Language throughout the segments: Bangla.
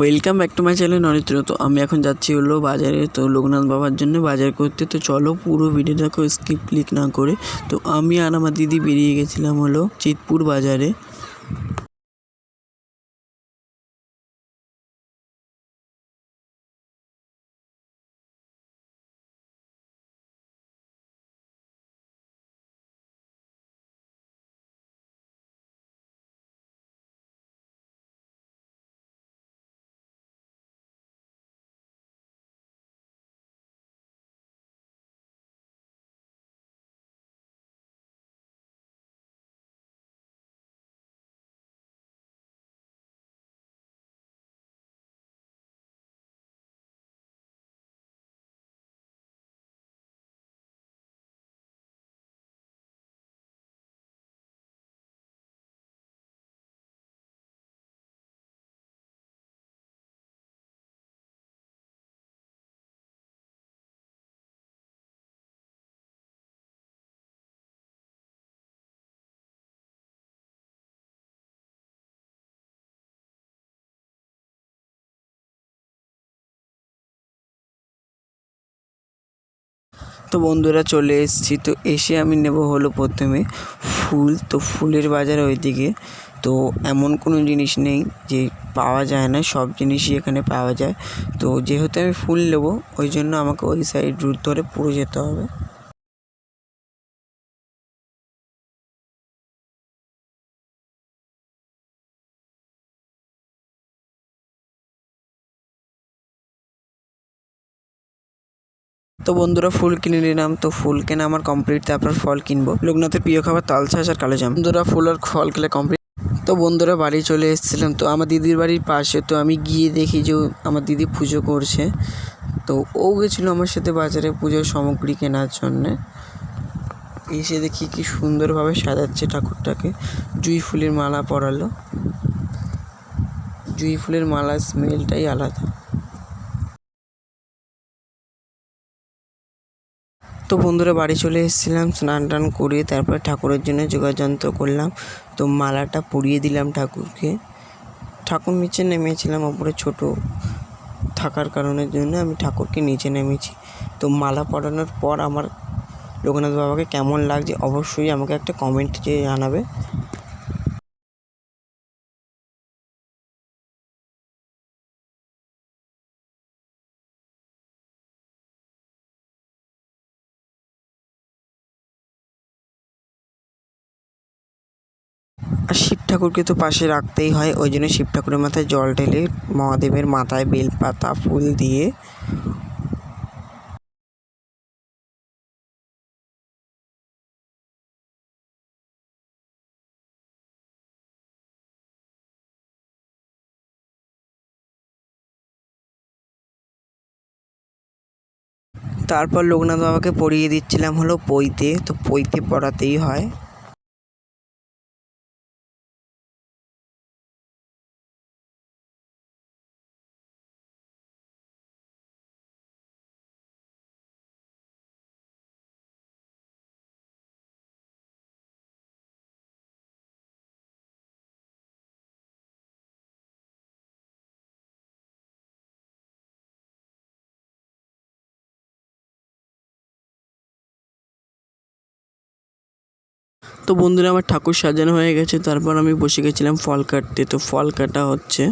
Welcome back to my channel Anitra. তো আমি এখন যাচ্ছি হলো বাজারে, তো লোকনাথ বাবার জন্য বাজার করতে। তো চলো পুরো ভিডিওটাকে স্কিপ ক্লিক না করে। তো আমি আর আমার দিদি বেরিয়ে গেছিলাম হলো চিতপুর বাজারে। তো বন্ধুরা চলে এসেছি। তো এসে আমি নেব হলো প্রথমে ফুল। তো ফুলের বাজার ওইদিকে। তো এমন কোনো জিনিস নেই যে পাওয়া যায় না, সব জিনিসই এখানে পাওয়া যায়। তো যেহেতু আমি ফুল নেবো ওই জন্য আমাকে ওই সাইড রুট ধরে পুরো যেতে হবে। তো বন্ধুরা ফুল কিনে নিলাম। তো ফুল কেনা আমার কমপ্লিট, তারপর ফল কিনবো। লোকনাথের প্রিয় খাবার তালশাঁস আর কালোজাম। বন্ধুরা ফুল আর ফল খেলে কমপ্লিট। তো বন্ধুরা বাড়ি চলে এসেছিলাম। তো আমার দিদির বাড়ির পাশে। তো আমি গিয়ে দেখি যে আমার দিদি পুজো করছে। তো ও গেছিলো আমার সাথে বাজারে পুজোর সামগ্রী কেনার জন্যে। এসে দেখি কি সুন্দরভাবে সাজাচ্ছে ঠাকুরটাকে। জুঁই ফুলের মালা পরালো। জুঁই ফুলের মালার স্মেলটাই আলাদা। তো বন্ধুরা বাড়ি চলে এসেছিলাম, স্নান টান করে তারপরে ঠাকুরের জন্য যোগাযন্ত্র করলাম। তো মালাটা পরিয়ে দিলাম ঠাকুরকে। ঠাকুর নিচে নেমেছিলাম, ওপরে ছোট থাকার কারণের জন্য আমি ঠাকুরকে নিচে নেমেছি। তো মালা পরানোর পর আমার লোকনাথ বাবাকে কেমন লাগছে অবশ্যই আমাকে একটা কমেন্টে জানাবে। আর শিব ঠাকুরকে তো পাশে রাখতেই হয়, ওই জন্য শিব ঠাকুরের মাথায় জল ঢেলে মহাদেবের মাথায় বেলপাতা ফুল দিয়ে তারপর লোকনাথ বাবাকে পরিয়ে দিচ্ছিলাম হলো পৈতে। তো পৈতে পরাতেই হয়। তো বন্ধুরা আমার ঠাকুর সাজানো হয়ে গেছে, তারপর আমি বসে গেছিলাম ফল কাটতে। তো ফল কাটা হচ্ছে।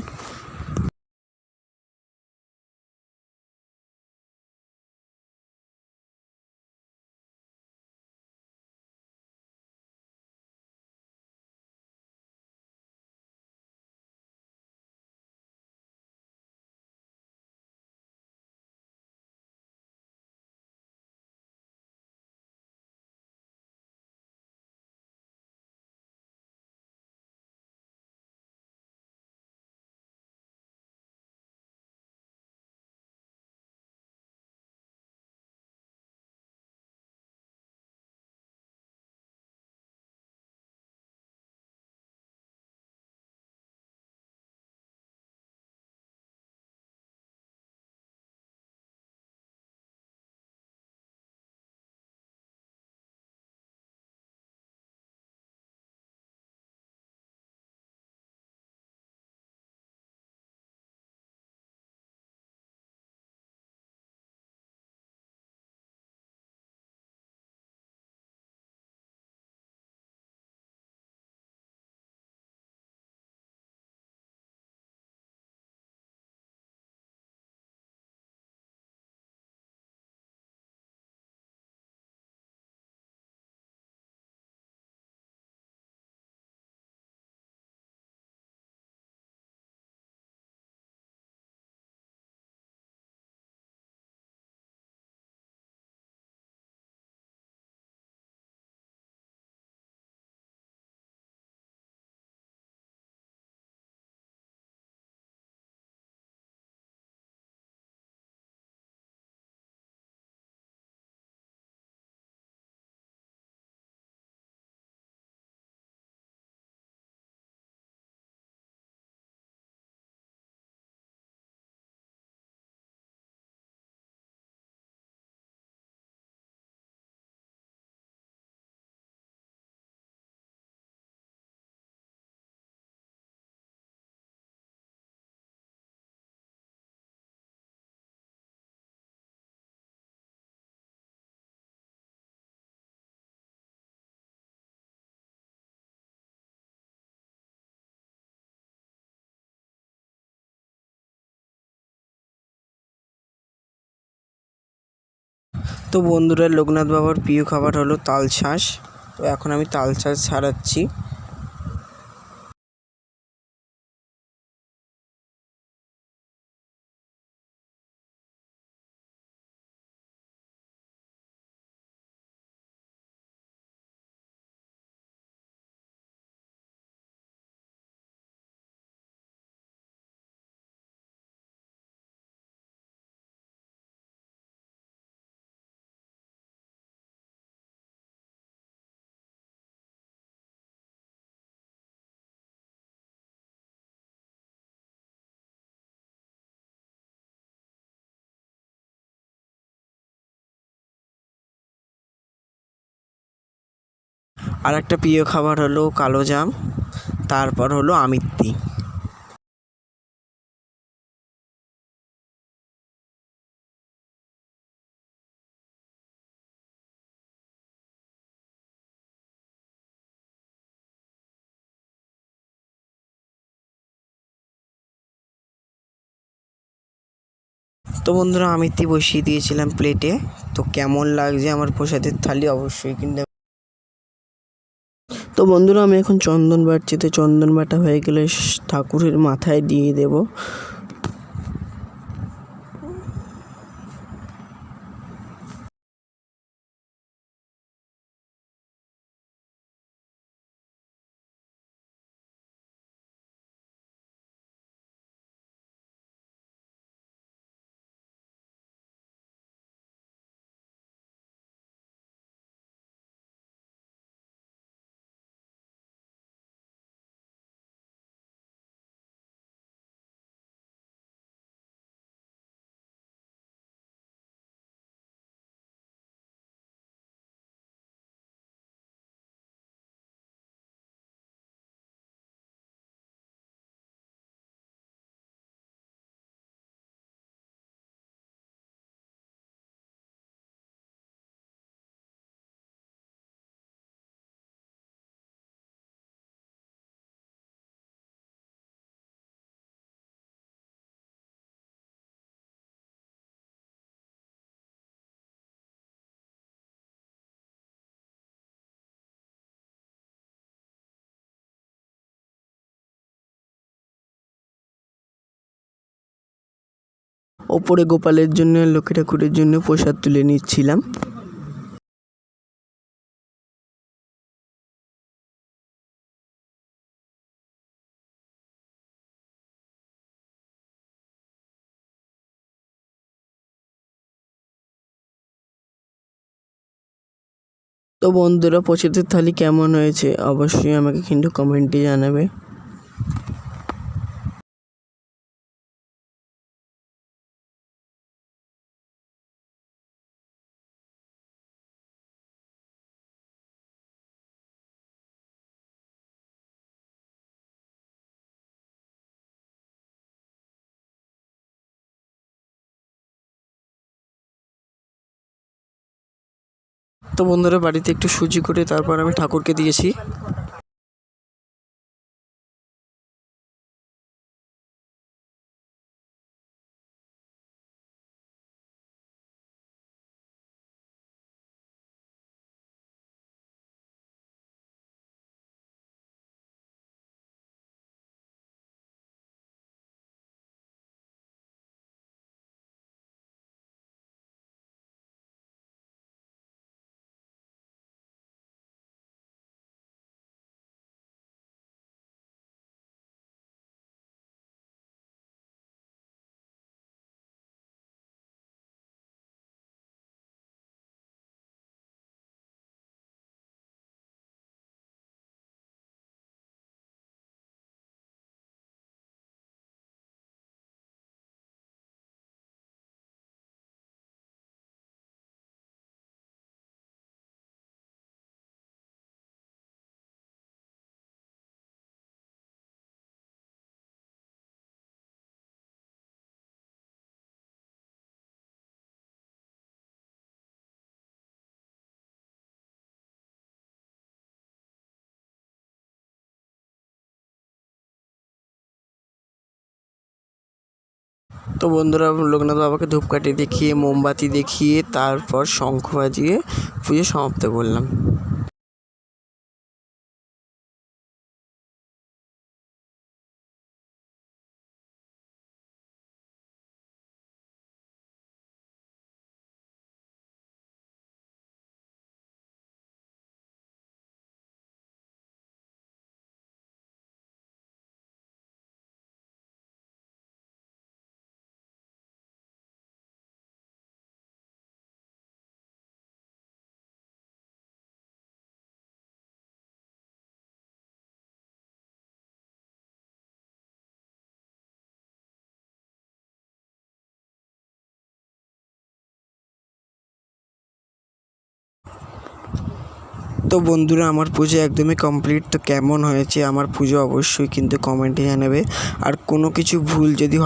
তো বন্ধুরা, লোকনাথ বাবার প্রিয় খাবার হলো তাল শাঁস। তো এখন আমি তাল শাঁস ছাড়াচ্ছি। আর একটা প্রিয় খাবার হলো কালোজাম, তারপর হলো আমিত্তি। তো বন্ধুরা, আমিত্তি বসিয়ে দিয়েছিলাম প্লেটে। তো কেমন লাগছে আমার প্রসাদের থালি অবশ্যই কিন্তু। তো বন্ধুরা, আমি এখন চন্দন বাটছি। তো চন্দন বাটা হয়ে গেলে ঠাকুরের মাথায় দিয়ে দেব। ওপরে গোপালের জন্য, লক্ষ্মী ঠাকুরের জন্য প্রসাদ তুলে নিচ্ছিলাম। তো বন্ধুরা, প্রসাদের থালি কেমন হয়েছে অবশ্যই আমাকে কিন্তু কমেন্টে জানাবে। তো বন্ধুরা, বাড়িতে একটু সুজি করে তারপর আমি ঠাকুরকে দিয়েছি। তো বন্ধুরা লোকনাথ বাবাকে ধূপকাঠি দেখিয়ে মোমবাতি দেখিয়ে তারপর শঙ্খ বাজিয়ে পুজো সমাপ্ত করলাম। তো বন্ধুরা আমার পুজো একদমই কমপ্লিট। তো কেমন হয়েছে আমার পুজো অবশ্যই কিন্তু কমেন্টে জানাবে। আর কোনো কিছু ভুল যদি হয়